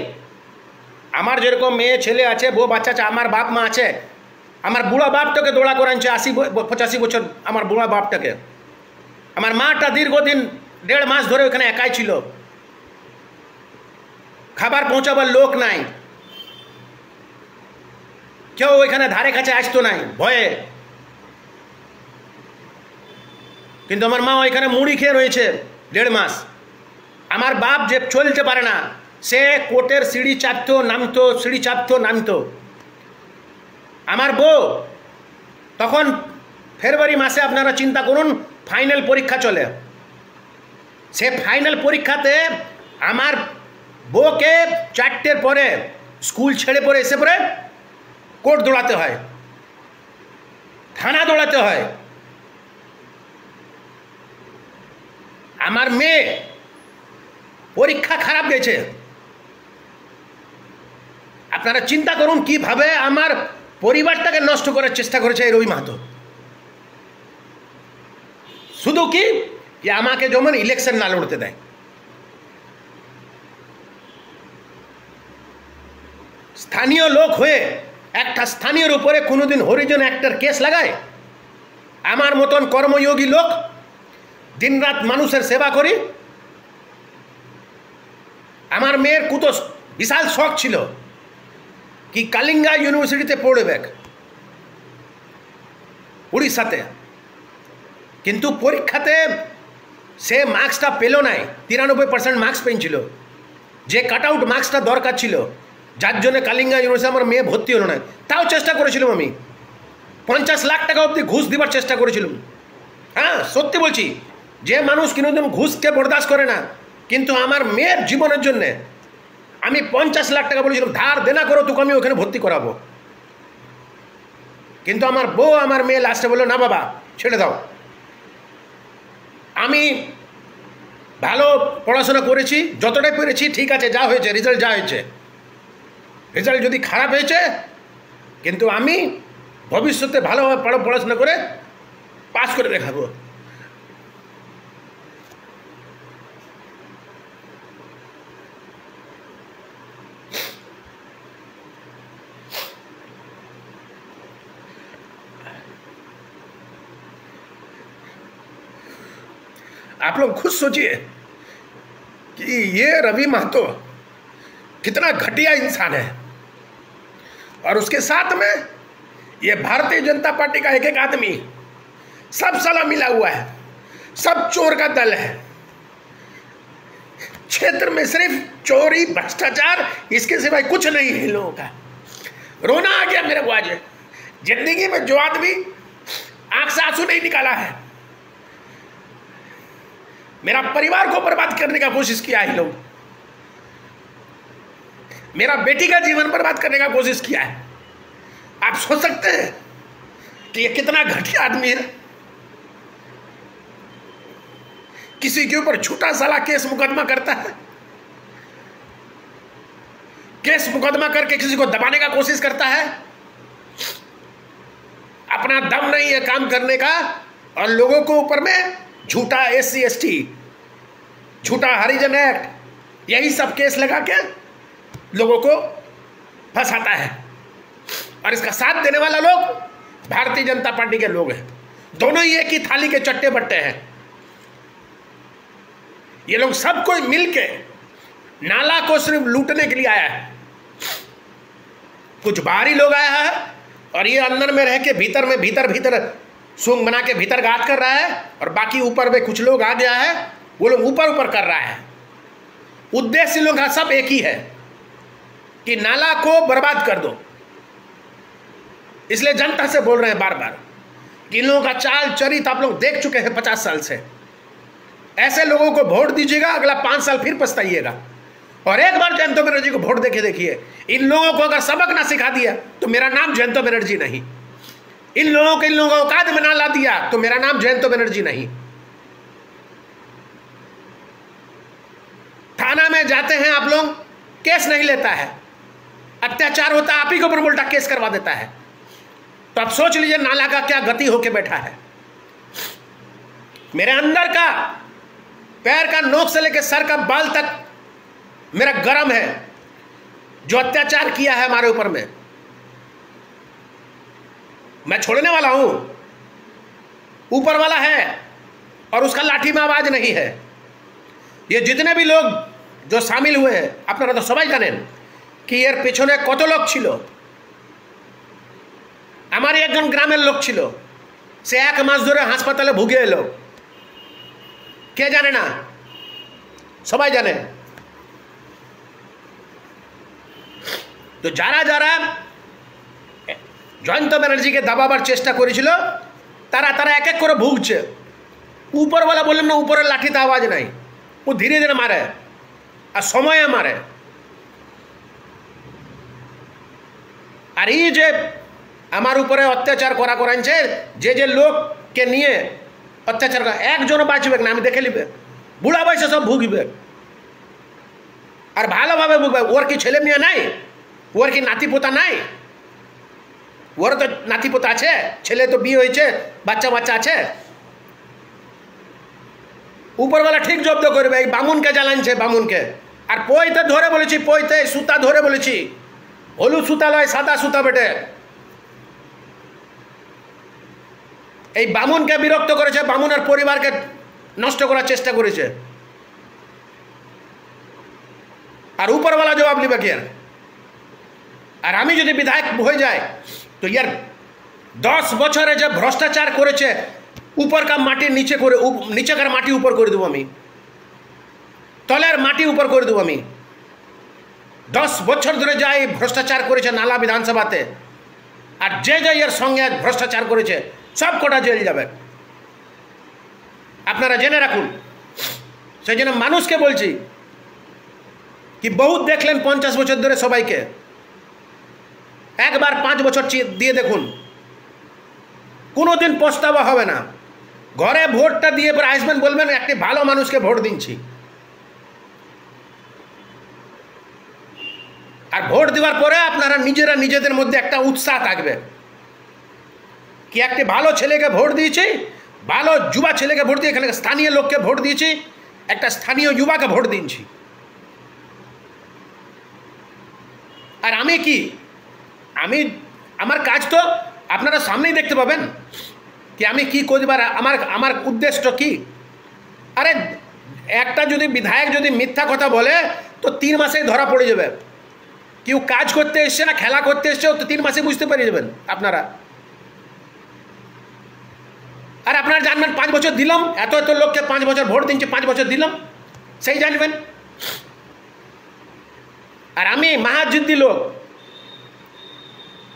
আমার যেরকম মেয়ে ছেলে আছে, বউ বাচ্চা আছে, আমার বাপ মা আছে। আমার বুড়া বাপটাকে দৌড়া করে আনছে 85 বছর, আমার বুড়া বাপটাকে। আমার মাটা দীর্ঘদিন 1.5 মাস ধরে ওখানে একাই ছিল, খাবার পৌঁছাবার লোক নাই, কেউ ওইখানে ধারে কাছে আসতো নাই ভয়ে। কিন্তু আমার মা ওইখানে মুড়ি খেয়ে রয়েছে 1.5 মাস। আমার বাপ যে চলতে পারে না, সে কোর্টের সিঁড়ি চাপতো নামতো। আমার বউ তখন ফেব্রুয়ারি মাসে, আপনারা চিন্তা করুন, ফাইনাল পরীক্ষা চলে। সে ফাইনাল পরীক্ষাতে আমার বউকে 4টের পরে স্কুল ছেড়ে পরে এসে পরে কোর্ট দৌড়াতে হয়, থানা দৌড়াতে হয়। আমার মেয়ে পরীক্ষা খারাপ গেছে। আপনারা চিন্তা করুন কিভাবে আমার পরিবারটাকে নষ্ট করার চেষ্টা করেছে এই রবি মাহাতো। শুধু কি যে আমাকে যেমন ইলেকশন না লড়তে দেয়। স্থানীয় লোক হয়ে একটা স্থানীয়র উপরে কোনোদিন হরিজন একটার কেস লাগায়? আমার মতন কর্মযোগী লোক দিনরাত মানুষের সেবা করি। আমার মেয়ের কত বিশাল শখ ছিল কি কালিঙ্গা ইউনিভার্সিটিতে পড়বে উড়িষ্যাতে, কিন্তু পরীক্ষাতে সে মার্কসটা পেল নাই। 93% মার্কস পেয়েছিল, যে কাট আউট মার্কসটা দরকার ছিল, যার জন্য কালিঙ্গা ইউনিভার্সিটি আমার মেয়ে ভর্তি হলো না। তাও চেষ্টা করেছিলাম আমি, 50 লাখ টাকা অবধি ঘুষ দেবার চেষ্টা করেছিলাম। হ্যাঁ, সত্যি বলছি, যে মানুষ কোনোদিন ঘুষকে বরদাস্ত করে না, কিন্তু আমার মেয়ের জীবনের জন্যে আমি 50 লাখ টাকা বলেছিলাম ধার দেনা করো, তোকে আমি ওখানে ভর্তি করাবো। কিন্তু আমার বউ আমার মেয়ে লাস্টে বললো না বাবা ছেড়ে দাও, আমি ভালো পড়াশোনা করেছি, যতটাই পেরেছি ঠিক আছে, যা হয়েছে রেজাল্ট যা হয়েছে, রেজাল্ট যদি খারাপ হয়েছে কিন্তু আমি ভবিষ্যতে ভালোভাবে পড়াশোনা করে পাস করে দেখাবো। आप लोग खुद सोचिए कि ये रवि महतो कितना घटिया इंसान है, और उसके साथ में ये भारतीय जनता पार्टी का एक एक आदमी, सब साला मिला हुआ है, सब चोर का दल है। क्षेत्र में सिर्फ चोरी भ्रष्टाचार, इसके सिवाय कुछ नहीं है इन लोगों का। रोना आ गया मेरे को आज, जिंदगी में जो आदमी आंख से आंसू नहीं निकाला है, मेरा परिवार को बर्बाद करने का कोशिश किया है लोग, मेरा बेटी का जीवन बर्बाद करने का कोशिश किया है। आप सोच सकते हैं कि ये कितना घटिया आदमी है। किसी के ऊपर झूठा साला केस मुकदमा करता है, केस मुकदमा करके किसी को दबाने का कोशिश करता है। अपना दम नहीं है काम करने का, और लोगों को ऊपर में झूठा SC ST, झूठा हरिजन एक्ट, यही सब केस लगा के लोगों को फंसाता है। और इसका साथ देने वाला लोग भारतीय जनता पार्टी के लोग हैं। दोनों ही एक ही थाली के चट्टे बट्टे हैं। ये लोग सब कोई मिलके नाला को सिर्फ लूटने के लिए आया है। कुछ बाहरी लोग आया है और ये अंदर में रह के भीतर सूंग बना के भीतर गात कर रहा है, और बाकी ऊपर में कुछ लोग आ गया है, वो लोग ऊपर कर रहा है। उद्देश्य लोग का सब एक ही है कि नाला को बर्बाद कर दो। इसलिए जनता से बोल रहे हैं बार बार कि इन लोगों का चाल चरित आप लोग देख चुके हैं 50 साल से। ऐसे लोगों को वोट दीजिएगा, अगला 5 साल फिर पछताइएगा। और एक बार जयंत बनर्जी को वोट देके देखिए, इन लोगों को अगर सबक ना सिखा दिया तो मेरा नाम जयंत बनर्जी नहीं। इन लोगों को औकात में ना ला दिया तो मेरा नाम जयंत बनर्जी नहीं। थाना में जाते हैं आप लोग, केस नहीं लेता है, अत्याचार होता है, आप ही के ऊपर उल्टा केस करवा देता है। तो आप सोच लीजिए नाला का क्या गति होके बैठा है। मेरे अंदर का पैर का नोक से लेकर सर का बाल तक मेरा गरम है, जो अत्याचार किया है हमारे ऊपर में। मैं छोड़ने वाला हूं, ऊपर वाला है और उसका लाठी में आवाज नहीं है। ये जितने भी लोग जो शामिल हुए हैं আপনারা তো সবাই জানেন कि এর পেছনে কত লোক ছিল। আমারই একজন গ্রামের লোক ছিল, সে 1 মাস ধরে হাসপাতালে ভুগে এলো। কে জানে না? সবাই জানে। তো যারা যারা জয়ন্ত ব্যানার্জিকে দাবাবার চেষ্টা করেছিল তারা এক এক করে ভুগছে। উপরওয়ালা বললাম না, উপরের লাঠিতে আওয়াজ নাই, ও ধীরে ধীরে মারে আর সময়ে মারে। আর এই যে আমার উপরে অত্যাচার করাইছে, যে লোককে নিয়ে অত্যাচার করা, একজনও বাঁচবে না, আমি দেখে নিবে। বুড়া বয়সে সব ভুগবে আর ভালোভাবে ভুগবে। ওর কি ছেলে মেয়ে নাই? ওর কি নাতিপোতা নাই? ওর তো নাতিপোতা আছে, ছেলে তো বিয়ে হয়েছে, বাচ্চা আছে। উপরওয়ালা ঠিক জব্দ করবে। এই বামুনকে জ্বালানছে, বামুনকে। আর পইতে ধরে বলেছি, পইতে সুতা ধরে বলেছি, হলুদ সুতা লয়, সাদা সুতা বেটে। এই বামুনকে বিরক্ত করেছে, বামুনের পরিবারকে নষ্ট করার চেষ্টা করেছে। আর উপরওয়ালা জবাব নিবে কি? আর আমি যদি বিধায়ক হয়ে যায় তো ইয়ার 10 বছরে যে ভ্রষ্টাচার করেছে, ऊपर का माटी नीचे कर माटी ऊपर कर देव, तलेर माटी ऊपर कर देव। 10 বছর ধরে যাই ভ্রষ্টাচার করেছে नाला विधानसभाते, और जे एर संगे भ्रष्टाचार करेছে सब कटा जेल जाबे। আপনারা জেনে রাখুন। সেই জন্য মানুষকে বলছি কি বহুত দেখলেন 50 বছর ধরে সবাইকে, একবার 5 বছর দিয়ে দেখুন, কোনোদিন পস্তাবা হবে না। ঘরে ভোটটা দিয়ে পরে আসবেন, বলবেন একটি ভালো মানুষকে ভোট দিচ্ছি। আর ভোট দেওয়ার পরে আপনারা নিজেরা নিজেদের মধ্যে একটা উৎসাহ থাকবে কি একটি ভালো ছেলেকে ভোট দিয়েছি, ভালো যুবা ছেলেকে ভোট দিয়ে, এখানে স্থানীয় লোককে ভোট দিয়েছি, একটা স্থানীয় যুবাকে ভোট দিয়েছি। আর আমি কি, আমার কাজ তো আপনারা সামনেই দেখতে পাবেন কি আমি কি করবার, আমার উদ্দেশ্য কি। আরে একটা যদি বিধায়ক যদি মিথ্যা কথা বলে তো 3 মাসেই ধরা পড়ে যাবে। কেউ কাজ করতে এসছে না খেলা করতে এসছে, তো 3 মাসে বুঝতে পেরে যাবেন আপনারা। আর আপনারা জানবেন 5 বছর দিলাম, এত এত লোককে 5 বছর ভোট দিচ্ছে, 5 বছর দিলাম, সেই জানবেন। আর আমি মহাজিদ্দি লোক,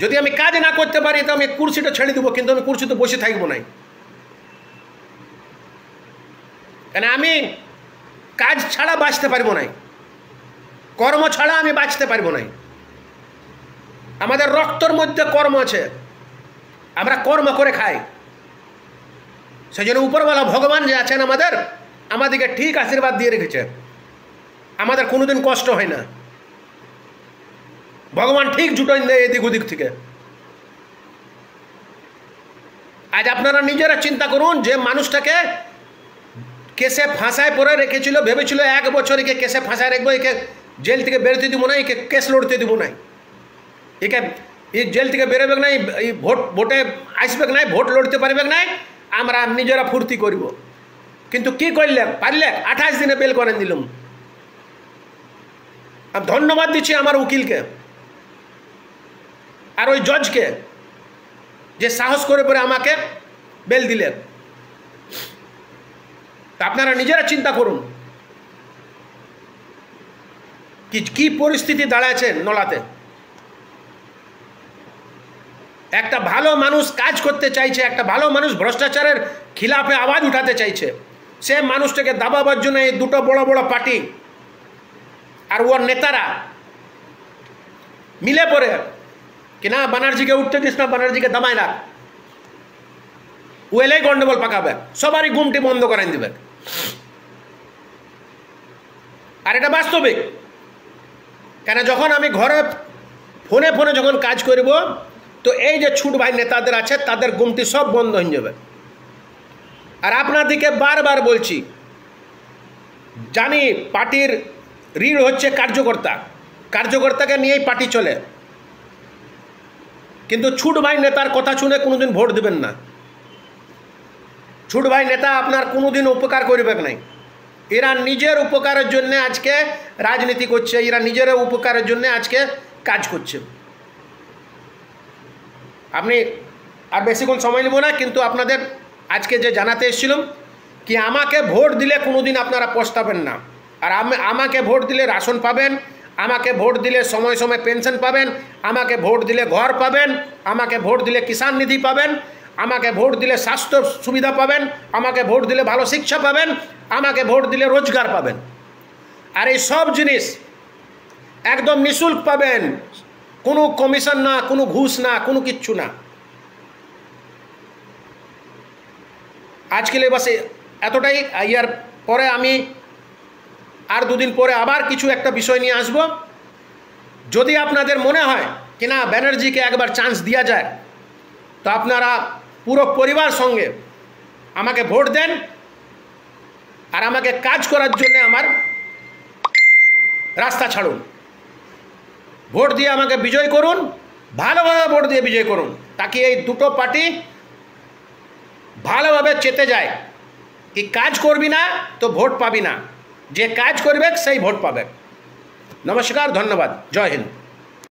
যদি আমি কাজ না করতে পারি তো আমি কুর্সিটা ছেড়ে দেবো, কিন্তু আমি কুর্সিতে বসে থাকবো না। কেন আমি কাজ ছাড়া বাঁচতে পারবো না, কর্ম ছাড়া আমি বাঁচতে পারবো না। আমাদের রক্তর মধ্যে কর্ম আছে, আমরা কর্ম করে খাই। সেই জন্য উপরওয়ালা ভগবান যে আছেন আমাদেরকে ঠিক আশীর্বাদ দিয়ে রেখেছে, আমাদের কোনোদিন কষ্ট হয় না। ভগবান ঠিক জুটাই দেয় এদিক ওদিক থেকে। আজ আপনারা নিজেরা চিন্তা করুন, যে মানুষটাকে কেসে ফাঁসায় পরে রেখেছিল, ভেবেছিল 1 বছর একে কেসে ফাঁসায় রাখবো, একে জেল থেকে বেরোতে দিব না, একে কেস লড়তে দিব না, একে জেল থেকে বেরোবে নাই, এই ভোটে আসবে নাই, ভোট লড়তে পারবে নাই, আমরা নিজেরা ফুর্তি করব। কিন্তু কি করলে পারলে 28 দিনে বেল করে দিলাম। আমি ধন্যবাদ দিচ্ছি আমার উকিলকে আর ওই জজকে, যে সাহস করে পরে আমাকে বেল দিলেন। আপনারা নিজেরা চিন্তা করুন কি পরিস্থিতি দাঁড়াচ্ছে নলাতে। একটা ভালো মানুষ কাজ করতে চাইছে, একটা ভালো মানুষ ভ্রষ্টাচারের খিলাফে আওয়াজ উঠাতে চাইছে, সে মানুষটাকে দাবাবার জন্য এই দুটো বড় বড় পার্টি আর ওর নেতারা মিলে পড়ে কি না ব্যানার্জিকে উঠতে দিস না, ব্যানার্জিকে দামায় রাখ, ও এলেই গন্ডগোল পাকাবে, সবারই গুমটি বন্ধ করেন দিবে। আর এটা বাস্তবিক। কেন যখন আমি ঘরে ফোনে ফোনে যখন কাজ করব, তো এই যে ছুট ভাই নেতাদের আছে তাদের গুমটি সব বন্ধ হয়ে যাবে। আর আপনাদেরকে বারবার বলছি, জানি পার্টির রিড় হচ্ছে কার্যকর্তাকে নিয়েই পার্টি চলে, কিন্তু ছুট ভাই নেতার কথা শুনে কোনোদিন ভোট দেবেন না। ছুট ভাই নেতা আপনার কোনোদিন উপকার করবে নাই। এরা নিজের উপকারের জন্য আজকে রাজনীতি করছে, এরা নিজের উপকারের জন্য আজকে কাজ করছে। আপনি আর বেশিক্ষণ সময় নেব না, কিন্তু আপনাদের আজকে যে জানাতে এসেছিলাম কি আমাকে ভোট দিলে কোনোদিন আপনারা পস্তাবেন না। আর আমাকে ভোট দিলে রাশন পাবেন, আমাকে ভোট দিলে সময় সময় পেনশন পাবেন, আমাকে ভোট দিলে ঘর পাবেন, আমাকে ভোট দিলে কিষাণ নিধি পাবেন, আমাকে ভোট দিলে স্বাস্থ্য সুবিধা পাবেন, আমাকে ভোট দিলে ভালো শিক্ষা পাবেন, আমাকে ভোট দিলে রোজগার পাবেন। আর এই সব জিনিস একদম নিঃশুল্ক পাবেন, কোনো কমিশন না, কোনো ঘুষ না, কোনো কিচ্ছু না। আজকে বাস এতটাই। ইয়ার পরে আমি আর 2 দিন পরে আবার কিছু একটা বিষয় নিয়ে আসব। যদি আপনাদের মনে হয় কি না ব্যানার্জিকে একবার চান্স দেওয়া যায়, তো আপনারা পুরো পরিবার সঙ্গে আমাকে ভোট দেন আর আমাকে কাজ করার জন্য আমার রাস্তা ছাড়ুন। ভোট দিয়ে আমাকে বিজয় করুন, ভালোভাবে ভোট দিয়ে বিজয় করুন, তাকে এই দুটো পার্টি ভালোভাবে চেতে যায়। কি কাজ করবি না তো ভোট পাবি না, যে কাজ করবে সেই ভোট পাবে। নমস্কার, ধন্যবাদ, জয় হিন্দ।